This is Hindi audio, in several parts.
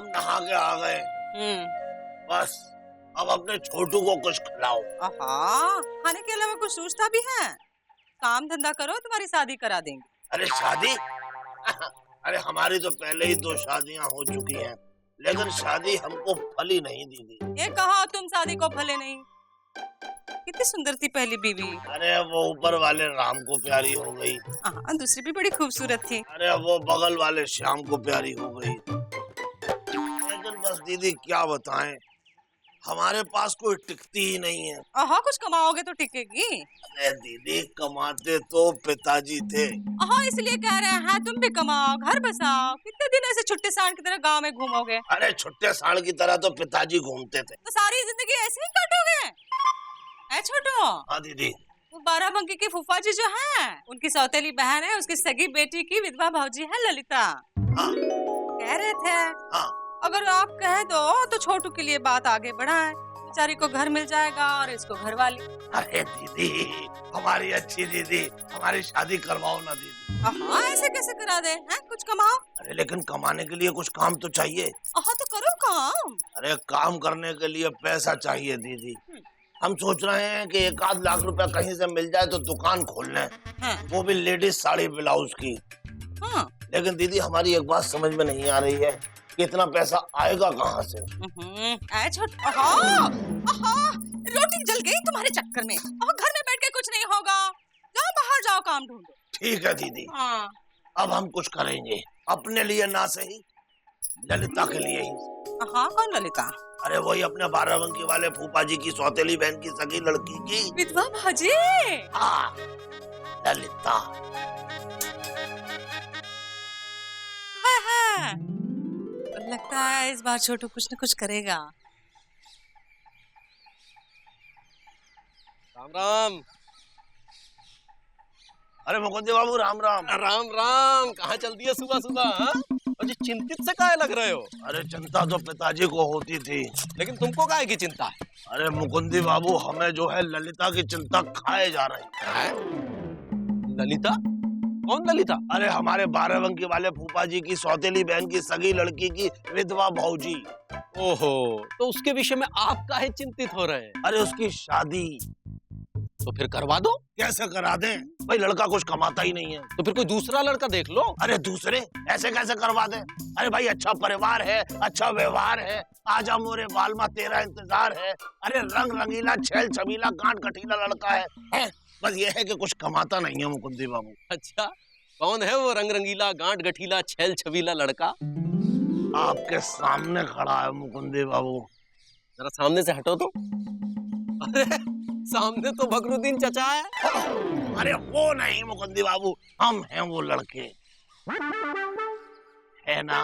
हम नहा के आ गए। बस अब अपने छोटू को कुछ खिलाओ। खाने के अलावा कुछ सोचता भी है? काम धंधा करो, तुम्हारी शादी करा देंगे। अरे शादी? अरे हमारी तो पहले ही 2 शादियां हो चुकी हैं, लेकिन शादी हमको फली नहीं दीदी। ये कहा तुम शादी को फले नहीं? कितनी सुंदर थी पहली बीवी। अरे वो ऊपर वाले राम को प्यारी हो गई। दूसरी भी बड़ी खूबसूरत थी। अरे वो बगल वाले श्याम को प्यारी हो गई। लेकिन बस दीदी क्या बताएं, हमारे पास कोई टिकती ही नहीं है। कुछ कमाओगे तो टिकेगी। अरे दीदी कमाते तो पिताजी थे। इसलिए कह रहे हैं तुम भी कमाओ, घर बसाओ। कितने दिन ऐसे छुट्टे सांड की तरह गांव में घूमोगे? अरे छुट्टे सांड की तरह तो पिताजी घूमते थे। तो सारी जिंदगी ऐसे ही काटोगे? छोटो। हाँ दीदी। वो बाराबंकी की फूफा जी जो है, उनकी सौतेली बहन है, उसकी सगी बेटी की विधवा भाऊजी है ललिता। कह रहे थे अगर आप कह दो तो छोटू के लिए बात आगे बढ़ाएं, बेचारी को घर मिल जाएगा और इसको घर वाली। अरे दीदी, हमारी अच्छी दीदी, हमारी शादी करवाओ ना दीदी। ऐसे कैसे करा दे? कुछ कमाओ। अरे लेकिन कमाने के लिए कुछ काम तो चाहिए। तो करो काम। अरे काम करने के लिए पैसा चाहिए दीदी। हम सोच रहे हैं कि 1 लाख रुपया कहीं से मिल जाए तो दुकान खोल लें। वो भी लेडीज साड़ी ब्लाउज की। लेकिन दीदी हमारी एक बात समझ में नहीं आ रही है कि इतना पैसा आएगा कहाँ से। रोटी जल गई तुम्हारे चक्कर में। घर में बैठ के कुछ नहीं होगा, जाओ बाहर जाओ, काम ढूंढो। ठीक है दीदी। अब हम कुछ करेंगे, अपने लिए ना सही, ललिता के लिए ही। कौन ललिता? अरे वही अपने बाराबंकी वाले फूफा जी की सौतेली बहन की सगी लड़की की विधवा भाजी। ललिता। लगता है इस बार छोटू कुछ न कुछ करेगा। राम राम। अरे मुकुंद बाबू राम राम। राम राम। कहाँ चल दिए सुबह सुबह? अजी चिंतित से काहे लग रहे हो? अरे चिंता तो पिताजी को होती थी, लेकिन तुमको काहे की चिंता है? अरे मुकुंदी बाबू, हमें जो है ललिता की चिंता खाए जा रही है। ललिता? कौन ललिता? अरे हमारे बाराबंकी वाले फूफा जी की सौतेली बहन की सगी लड़की की विधवा भाऊजी। ओहो, तो उसके विषय में आप काहे चिंतित हो रहे हैं? अरे उसकी शादी तो फिर करवा दो। कैसे करा दें भाई, लड़का कुछ कमाता ही नहीं है। तो फिर कोई दूसरा लड़का देख लो। अरे दूसरे ऐसे कैसे करवा दें? अरे भाई अच्छा परिवार है, अच्छा व्यवहार है, आजा मोरे बालमा तेरा इंतजार है। अरे रंग रंगीला छेल छबीला गांठ गठीला लड़का है? बस ये है कि कुछ कमाता नहीं है मुकुंदी बाबू। अच्छा, कौन है वो रंग रंगीला गांठ गठीला छेल छबीला लड़का? आपके सामने खड़ा है मुकुंदी बाबू। जरा सामने से हटो तो। अरे सामने तो बकरुद्दीन चचा है। अरे वो नहीं मुकुंदी बाबू, हम हैं वो लड़के, है ना?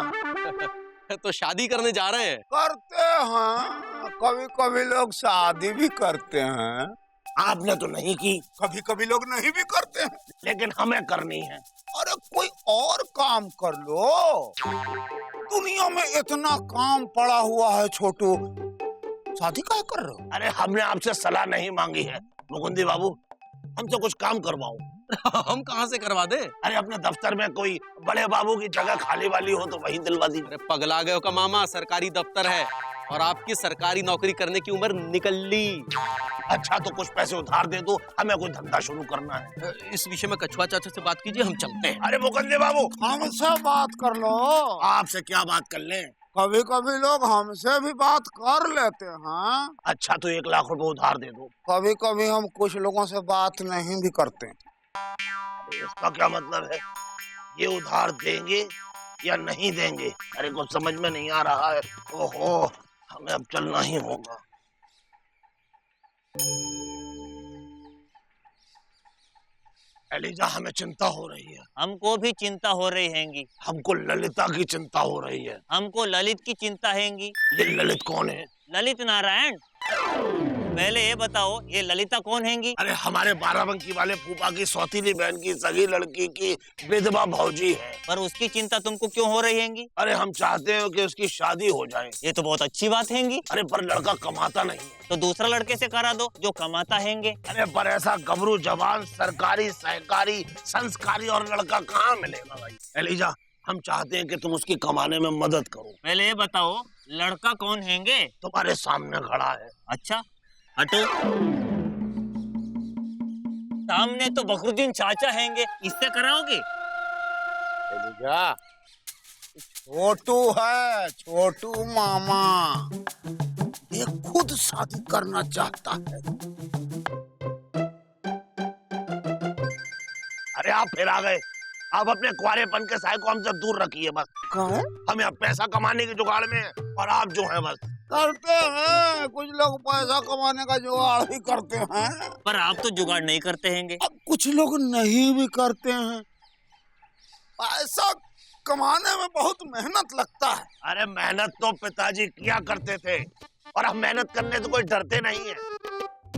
तो शादी करने जा रहे हैं? करते हैं, कभी कभी लोग शादी भी करते हैं। आपने तो नहीं की। कभी कभी लोग नहीं भी करते हैं, लेकिन हमें करनी है। अरे कोई और काम कर लो, दुनिया में इतना काम पड़ा हुआ है छोटू, शादी काहे कर रहे हो? अरे हमने आपसे सलाह नहीं मांगी है मुकुंदी बाबू, हमसे कुछ काम करवाओ। हम कहाँ से करवा दे? अरे अपने दफ्तर में कोई बड़े बाबू की जगह खाली वाली हो तो वही दिलवा दी। अरे पगला गए हो का मामा, सरकारी दफ्तर है और आपकी सरकारी नौकरी करने की उम्र निकल ली। अच्छा तो कुछ पैसे उधार दे दो, हमें कोई धंधा शुरू करना है। इस विषय में कछुआ चाचा से बात कीजिए, हम चलते हैं। अरे मुकुंदी बाबू, हमसे बात कर लो। आपसे क्या बात कर लें? कभी कभी लोग हमसे भी बात कर लेते हैं। अच्छा तो 1 लाख रुपए उधार दे दो। कभी कभी हम कुछ लोगों से बात नहीं भी करते। इसका क्या मतलब है? ये उधार देंगे या नहीं देंगे? अरे कुछ समझ में नहीं आ रहा है। ओहो, हमें अब चलना ही होगा। एलिजा, हमें चिंता हो रही है। हमको भी चिंता हो रही हैंगी। हमको ललिता की चिंता हो रही है। हमको ललित की चिंता हैंगी। ये ललित कौन है? ललित नारायण। पहले ये बताओ, ये ललिता कौन हैंगी? अरे हमारे बाराबंकी वाले फूफा की सौतीली बहन की सगी लड़की की विधवा भाऊजी है। पर उसकी चिंता तुमको क्यों हो रही हैंगी? अरे हम चाहते हैं कि उसकी शादी हो जाए। ये तो बहुत अच्छी बात हैंगी। अरे पर लड़का कमाता नहीं है। तो दूसरा लड़के से करा दो जो कमाता हैंगे। अरे पर ऐसा गबरू जवान, सरकारी सहकारी संस्कारी और लड़का कहाँ मिलेगा भाई? एलिजा, हम चाहते हैं कि तुम उसकी कमाने में मदद करो। पहले ये बताओ लड़का कौन हैंगे? तुम्हारे सामने खड़ा है। अच्छा हटो। सामने तो बकरुद्दीन चाचा हैंगे, इससे कराओगे? एलिजा, छोटू है, छोटू मामा, ये खुद शादी करना चाहता है। अरे आप फिर आ गए। आप अपने कुआरेपन के साय को हमसे दूर रखिए बस। कहे? हम यहाँ पैसा कमाने की जुगाड़ में हैं और आप जो हैं बस। करते हैं, कुछ लोग पैसा कमाने का जुगाड़ ही करते हैं। पर आप तो जुगाड़ नहीं करते हैंगे। अब कुछ लोग नहीं भी करते हैं। पैसा कमाने में बहुत मेहनत लगता है। अरे मेहनत तो पिताजी किया करते थे और हम मेहनत करने से कोई डरते नहीं है।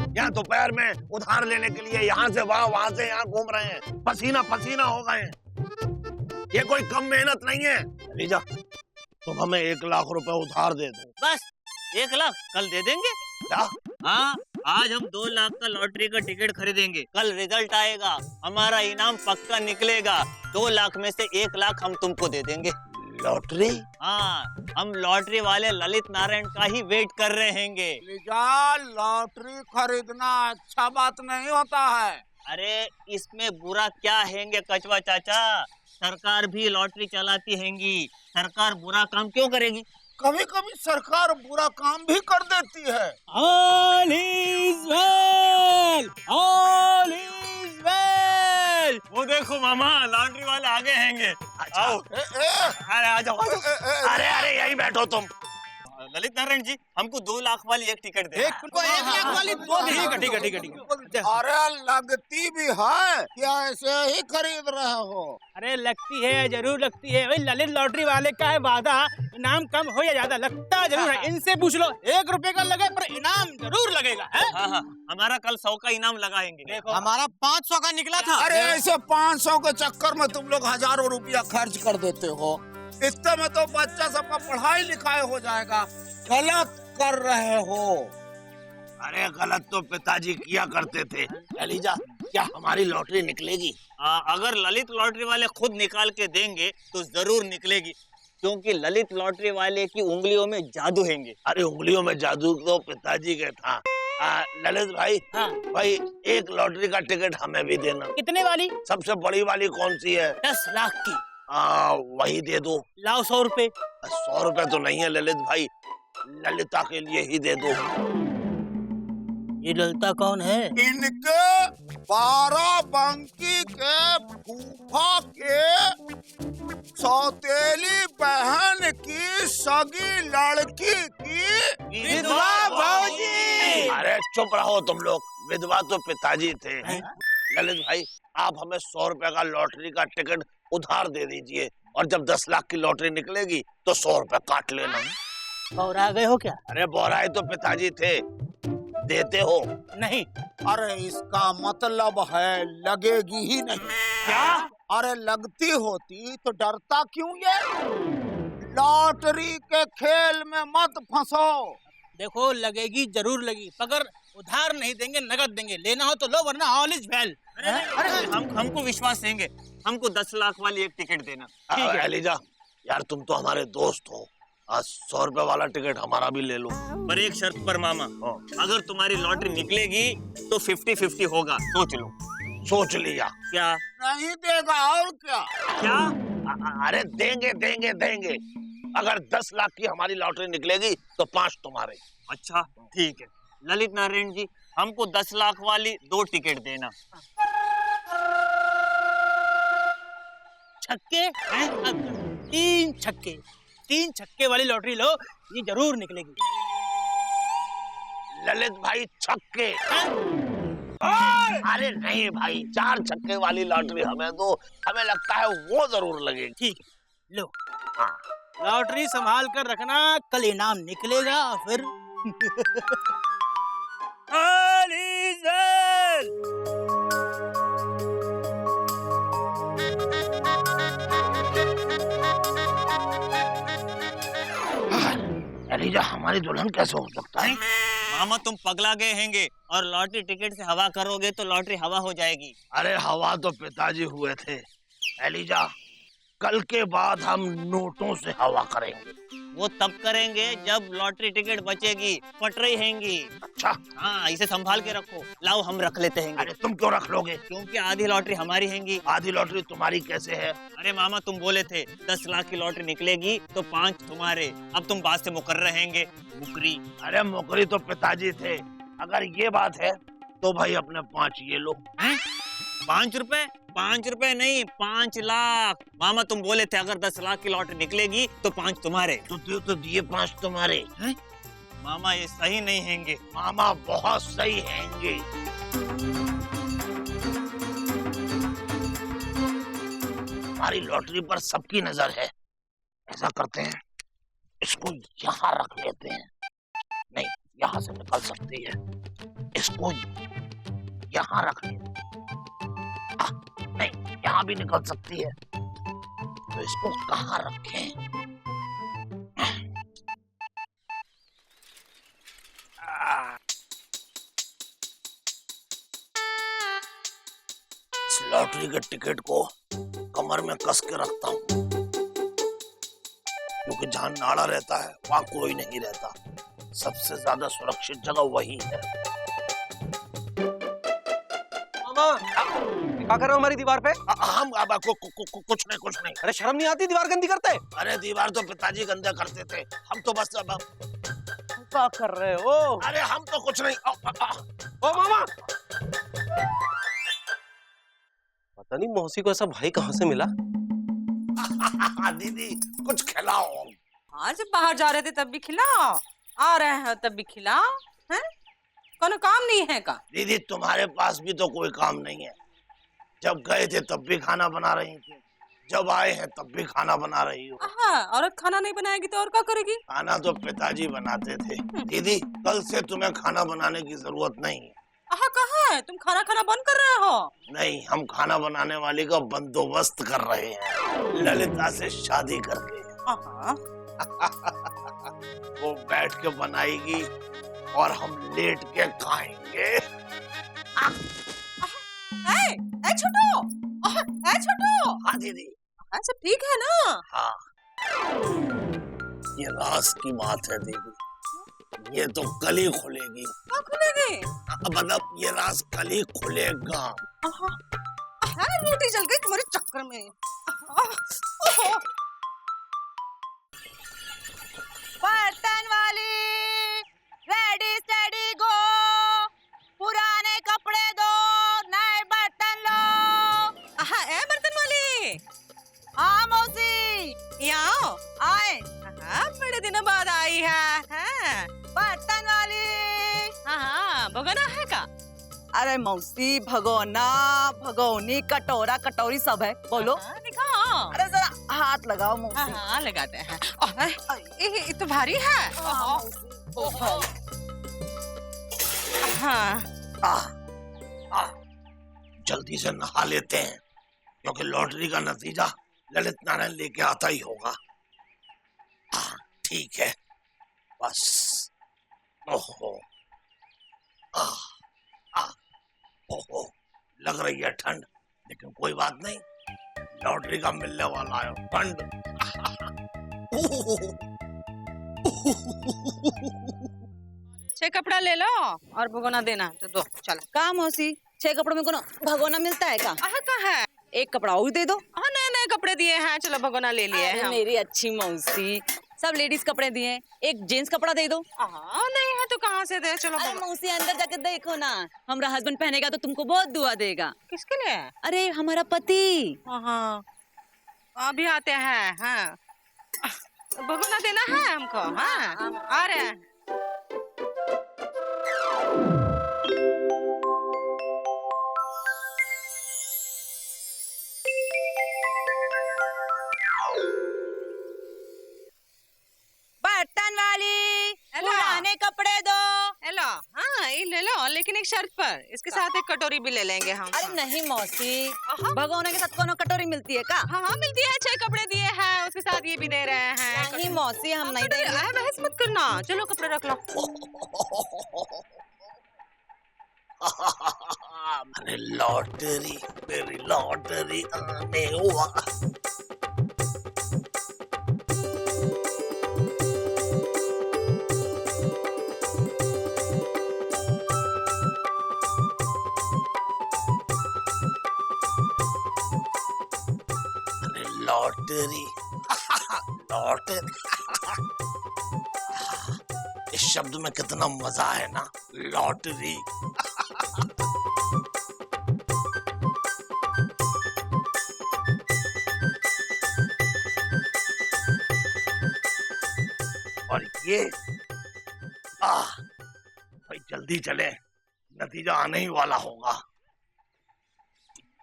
यहाँ दोपहर में उधार लेने के लिए यहाँ से वहाँ से यहाँ घूम रहे हैं, पसीना पसीना हो गए हैं। ये कोई कम मेहनत नहीं है। लीजा, तुम हमें 1 लाख रुपए उधार दे दो। बस 1 लाख कल दे देंगे। क्या? हाँ, आज हम 2 लाख का लॉटरी का टिकट खरीदेंगे। कल रिजल्ट आएगा, हमारा इनाम पक्का निकलेगा। 2 लाख में से 1 लाख हम तुमको दे देंगे। लॉटरी? हाँ, हम लॉटरी वाले ललित नारायण का ही वेट कर रहे हैंगे। लिजा, लॉटरी खरीदना अच्छा बात नहीं होता है। अरे इसमें बुरा क्या हैंगे कचवा चाचा? सरकार भी लॉटरी चलाती हैंगी, सरकार बुरा काम क्यों करेगी? कभी कभी सरकार बुरा काम भी कर देती है। All is well! All is well! वो देखो मामा, लॉटरी वाले आगे हैंगे। आओ। अरे आ जाओ। अरे अरे यही बैठो तुम। ललित नारायण जी, हमको 2 लाख वाली एक टिकट दे। 1 लाख वाली 2 ठीक है। अरे लगती भी है क्या? ऐसे ही खरीद रहे हो? अरे लगती है, जरूर लगती है। भाई ललित लॉटरी वाले का है वादा, इनाम कम हो या ज्यादा लगता जरूर है। इनसे पूछ लो, 1 रुपए का लगे पर इनाम जरूर लगेगा है? हाँ हाँ, हमारा कल 100 का इनाम लगाएंगे। देखो हमारा 500 का निकला था। अरे ऐसे 500 के चक्कर में तुम लोग हजारों रुपया खर्च कर देते हो। इतने में तो बच्चा सबका पढ़ाई लिखाई हो जाएगा। गलत कर रहे हो। अरे गलत तो पिताजी किया करते थे। एलिजा, क्या हमारी लॉटरी निकलेगी? अगर ललित लॉटरी वाले खुद निकाल के देंगे तो जरूर निकलेगी, क्योंकि ललित लॉटरी वाले की उंगलियों में जादू हैंगे। अरे उंगलियों में जादू तो पिताजी के था। ललित भाई, हाँ। भाई 1 लॉटरी का टिकट हमें भी देना। कितने वाली? सबसे बड़ी वाली कौन सी है? 10 लाख की। वही दे दो। लाओ 100 रुपए। 100 रुपए तो नहीं है ललित भाई, ललिता के लिए ही दे दो। ये ललिता कौन है? इनके 12 बंकी के फूफा के सौतेली बहन की सगी लड़की की विधवा भौजी। अरे चुप रहो तुम लोग, विधवा तो पिताजी थे। ललित भाई, आप हमें 100 रुपए का लॉटरी का टिकट उधार दे दीजिए और जब 10 लाख की लॉटरी निकलेगी तो 100 रुपए काट लेना। और आ गए हो क्या? अरे बोराए तो पिताजी थे, देते हो? नहीं। अरे इसका मतलब है लगेगी ही नहीं। क्या? अरे लगती होती तो डरता क्यों ये? लॉटरी के खेल में मत फंसो। देखो लगेगी, जरूर लगी, मगर उधार नहीं देंगे, नगद देंगे। लेना हो तो लो, वरना ऑल इज वेल। अरे हमको विश्वास देंगे, हमको 10 लाख वाली एक टिकट देना। ठीक है। एलिजा, यार तुम तो हमारे दोस्त हो, आज 100 रुपए वाला टिकट हमारा भी ले लो। पर एक शर्त पर मामा, अगर तुम्हारी लॉटरी निकलेगी तो 50-50 होगा, सोच लो। सोच लिया। क्या? नहीं देगा और क्या? क्या? अरे देंगे देंगे देंगे। अगर 10 लाख की हमारी लॉटरी निकलेगी तो 5 तुम्हारे। अच्छा ठीक है। ललित नारायण जी, हमको 10 लाख वाली 2 टिकट देना। छक्के? 3 छक्के। 3 छक्के वाली लॉटरी लो, ये जरूर निकलेगी। ललित भाई छक्के? अरे नहीं भाई, 4 छक्के वाली लॉटरी हमें दो, हमें लगता है वो जरूर लगेगी। ठीक है, लो। हाँ। लॉटरी संभाल कर रखना, कल इनाम निकलेगा फिर। एलिजा, हमारी दुल्हन कैसे हो सकता है? मामा तुम पगला गए हैंगे, और लॉटरी टिकट से हवा करोगे तो लॉटरी हवा हो जाएगी। अरे हवा तो पिताजी हुए थे। एलिजा, कल के बाद हम नोटों से हवा करेंगे। वो तब करेंगे जब लॉटरी टिकट बचेगी, पट रही हैंगी। अच्छा। हाँ, इसे संभाल के रखो। लाओ हम रख लेते हैं। अरे तुम क्यों रख लोगे? क्योंकि आधी लॉटरी हमारी हैंगी। आधी लॉटरी तुम्हारी कैसे है? अरे मामा, तुम बोले थे 10 लाख की लॉटरी निकलेगी तो 5 तुम्हारे। अब तुम बात से मुकर रहेंगे। मुकरी। अरे मुकरी तो पिताजी थे। अगर ये बात है तो भाई अपने 5 ये लो। 5 रुपए? 5 रुपए नहीं, 5 लाख। मामा तुम बोले थे अगर 10 लाख की लॉटरी निकलेगी तो 5 तुम्हारे। तो दिए 5 तुम्हारे। मामा ये सही नहीं हैंगे। मामा बहुत सही हैंगे। हमारी लॉटरी पर सबकी नजर है। ऐसा करते हैं, इसको यहाँ रख लेते हैं। नहीं, यहाँ से निकल सकती है। इसको यहाँ रख लेते हैं। नहीं, यहाँ भी निकल सकती है। तो इसको कहाँ रखें? इस लॉटरी के टिकट को कमर में कस के रखता हूँ, क्योंकि जहाँ नाड़ा रहता है वहाँ कोई नहीं रहता। सबसे ज्यादा सुरक्षित जगह वही है। क्या कर रहे हो हमारी दीवार पे? हम कुछ नहीं। अरे शर्म नहीं आती दीवार गंदी करते? अरे दीवार तो पिताजी गंदा करते थे, हम तो बस क्या कर रहे हो? अरे हम तो कुछ नहीं। ओ मामा, पता नहीं मौसी को ऐसा भाई कहाँ से मिला। दीदी कुछ खिलाओ। हाँ, जब बाहर जा रहे थे तब भी खिलाओ, आ रहे हैं तब भी खिलाओ। हैं? कोनो काम नहीं है का? दीदी तुम्हारे पास भी तो कोई काम नहीं है। जब गए थे तब भी खाना बना रही थी, जब आए हैं तब भी खाना बना रही हो। हाँ, औरत खाना नहीं बनाएगी तो और क्या करेगी? खाना तो पिताजी बनाते थे। दीदी कल से तुम्हें खाना बनाने की जरूरत नहीं है। कहाँ है? तुम खाना बंद कर रहे हो? नहीं, हम खाना बनाने वाली का बंदोबस्त कर रहे हैं, ललिता से शादी करके। वो बैठ के बनाएगी और हम लेट के खाएंगे। छोटू। हाँ दीदी। सब ठीक है ना? हाँ, ये राज की बात है दीदी, ये तो कल ही खुलेगी। कब खुलेगी? मतलब ये राज कल ही खुलेगा। रोटी जल गई तुम्हारे चक्कर में। बर्तन वाली, रेडी स्टेडी गो। पुराने कपड़े दो, नए बर्तन लो। ए बर्तन वाली। हाँ मौसी, यहाँ आए। बड़े दिनों बाद आई है। बर्तन वाली। हाँ, भगोना है का? अरे मौसी, भगोना, भगोनी, कटोरा, कटोरी सब है। बोलो। दिखाओ। अरे जरा हाथ लगाओ मौसी। हाँ, लगाते हैं। ये तो भारी है। हाँ। जल्दी से नहा लेते हैं, क्योंकि लॉटरी का नतीजा ललित नारायण लेके आता ही होगा। ठीक है, बस। ओहो, ओहो, लग रही है ठंड, लेकिन कोई बात नहीं, लॉटरी का मिलने वाला है फंड। छह कपड़ा ले लो और भगोना देना तो दो। चलो। कहा मौसी, 6 कपड़ों में कोनो भगोना मिलता है का? कहाँ है? एक कपड़ा और दे दो। नए कपड़े दिए हैं, चलो भगोना ले लिए हैं। मेरी अच्छी मौसी, सब लेडीज कपड़े दिए, एक जेंट्स कपड़ा दे दो। नहीं है तो कहाँ से दे? चलो। अरे मौसी अंदर जाके देखो ना, हमारा हस्बैंड पहनेगा तो तुमको बहुत दुआ देगा। किसके लिए? अरे हमारा पति। हाँ, अभी आते हैं। हाँ, भगोना देना है हमको। हाँ, आ रहे हैं। बर्तन वाली, पुराने कपड़े दो। हेलो। हाँ, ये ले लो, लेकिन एक शर्त पर, इसके साथ एक कटोरी भी ले लेंगे हम। अरे नहीं मौसी, भगोना के साथ कोनो कटोरी मिलती है का? हाँ, मिलती है। 6 कपड़े दिए हैं, उसके साथ ये भी दे रहे हैं। नहीं मौसी, हम नहीं देंगे। बहस मत करना, चलो कपड़े रख लो। अरे लॉटरी, मेरी लॉटरी आने वाली। लॉटरी लॉटरी इस शब्द में कितना मजा है ना, लॉटरी। और ये भाई जल्दी चले, नतीजा आने ही वाला होगा।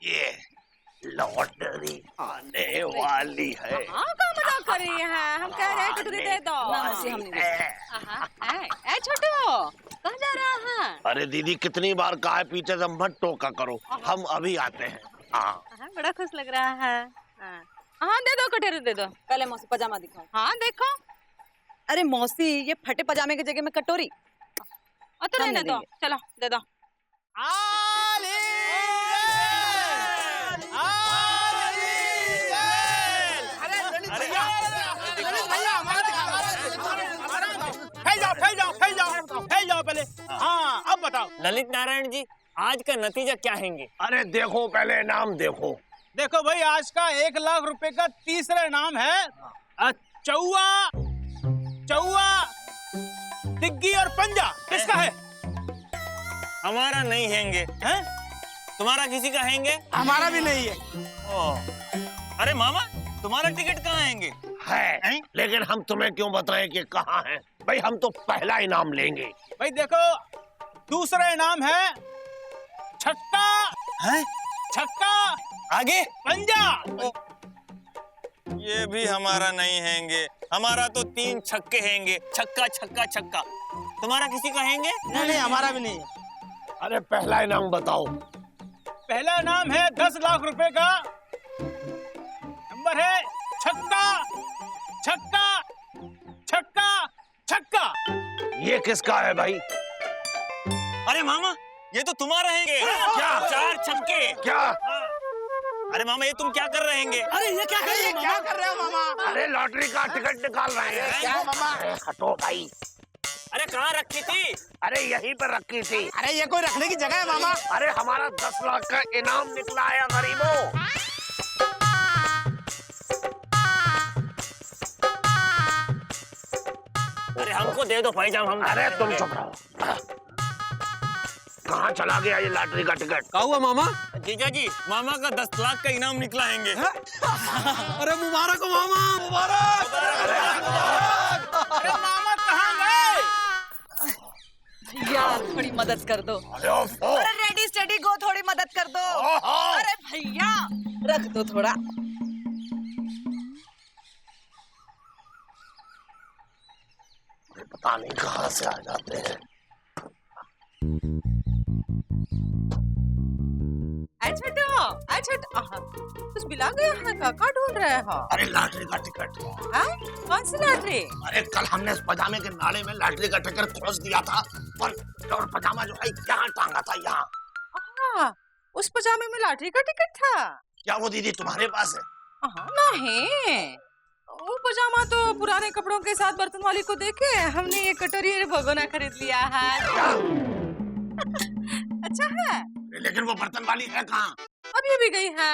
ये लॉटरी आने वाली है। हाँ का मजाक कर रही है, हम कह रहे हैं कटोरी दे दो। मौसी हम नहीं दे ए छोटू कहाँ जा रहा है? अरे दीदी कितनी बार कहा है पीछे से मत टोका करो, हम अभी आते हैं। हाँ बड़ा खुश लग रहा है। हाँ दे दो कटोरी दे दो। पहले मौसी पजामा दिखाओ। हाँ देखो। अरे मौसी ये फटे पजामे की जगह में कटोरी। तो रहने दो, चलो दे दो। फैल जाओ पहले। हाँ अब बताओ ललित नारायण जी, आज का नतीजा क्या हैंगे? अरे देखो पहले नाम देखो। देखो भाई, आज का 1 लाख रुपए का तीसरा इनाम है चौवा चौवा डिग्गी और पंजा। किसका है? हमारा नहीं हैंगे। हैं? तुम्हारा किसी का हैंगे? हमारा भी नहीं है। अरे मामा, तुम्हारा टिकट कहाँ हैंगे? है, लेकिन हम तुम्हें क्यों बताएं कि कहाँ है? भाई हम तो पहला इनाम लेंगे। भाई देखो, दूसरा इनाम है छक्का हैं? छक्का आगे पंजा। ये भी हमारा नहीं हैंगे। हमारा तो 3 छक्के हैंगे, छक्का छक्का छक्का। तुम्हारा किसी का हैंगे? नहीं हमारा भी नहीं है। अरे पहला इनाम बताओ। पहला इनाम है 10 लाख रुपए का। नंबर है छक्का छक्का छक्का छक्का। ये किसका है भाई? अरे मामा, ये तो तुम्हारा हैंगे। क्या? 4 छक्के। क्या? अरे मामा, ये तुम क्या कर रहे हैंगे? अरे ये क्या कर रहे हो मामा? अरे लॉटरी का टिकट निकाल रहे हैं। क्या मामा? अरे हटो भाई। अरे कहाँ रखी थी? अरे यहीं पर रखी थी। अरे ये कोई रखने की जगह है मामा? अरे हमारा 10 लाख का इनाम निकला है गरीबों। अरे हमको दे दो भाईजान, हम। अरे तुम चुप रहो। कहाँ चला गया ये लॉटरी का टिकट? क्या हुआ मामा? जीजा जी, मामा का 10 लाख का इनाम निकला हैंगे। अरे मुबारक हो मामा, मुबारक। अरे मामा कहाँ गए? यार थोड़ी मदद कर दो। अरे रेडी स्टेडी गो, थोड़ी मदद कर दो। अरे भैया रख दो थोड़ा। पता नहीं कहाँ से आ जाते हैं। कुछ मिला गया है? काका ढूंढ रहे हो? अरे लॉटरी का टिकट। कौन सी लॉटरी? अरे कल हमने इस पजामे के नाले में लॉटरी का टिकट खोस दिया था और पजामा जो है यहाँ टांगा था यहाँ। उस पजामे में लॉटरी का टिकट था? क्या वो दीदी तुम्हारे पास है? नहीं, वो पजामा तो पुराने कपड़ों के साथ बर्तन वाली को देके हमने ये कटोरी और भगोना खरीद लिया है। अच्छा है, लेकिन वो बर्तन वाली है कहाँ? अब ये भी गई है।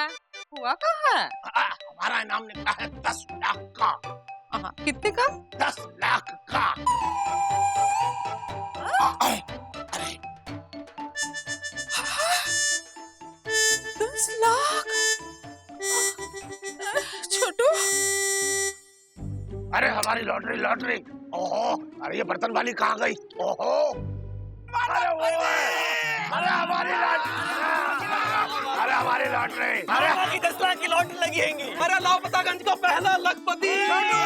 हुआ कहाँ है? हमारा इनाम निकला है 10 लाख का। कितने का? 10 लाख का। अरे 10 लाख? छोटू, अरे हमारी लॉटरी लॉटरी। ओहो, अरे ये बर्तन वाली कहाँ गई? ओहो, अरे वो है। अरे हमारी लॉटरी। अरे हमारी लॉटरी। अरे 10 लाख की लॉटरी लगी हैंगी। अरे लापता गंज का पहला लखपति। अरे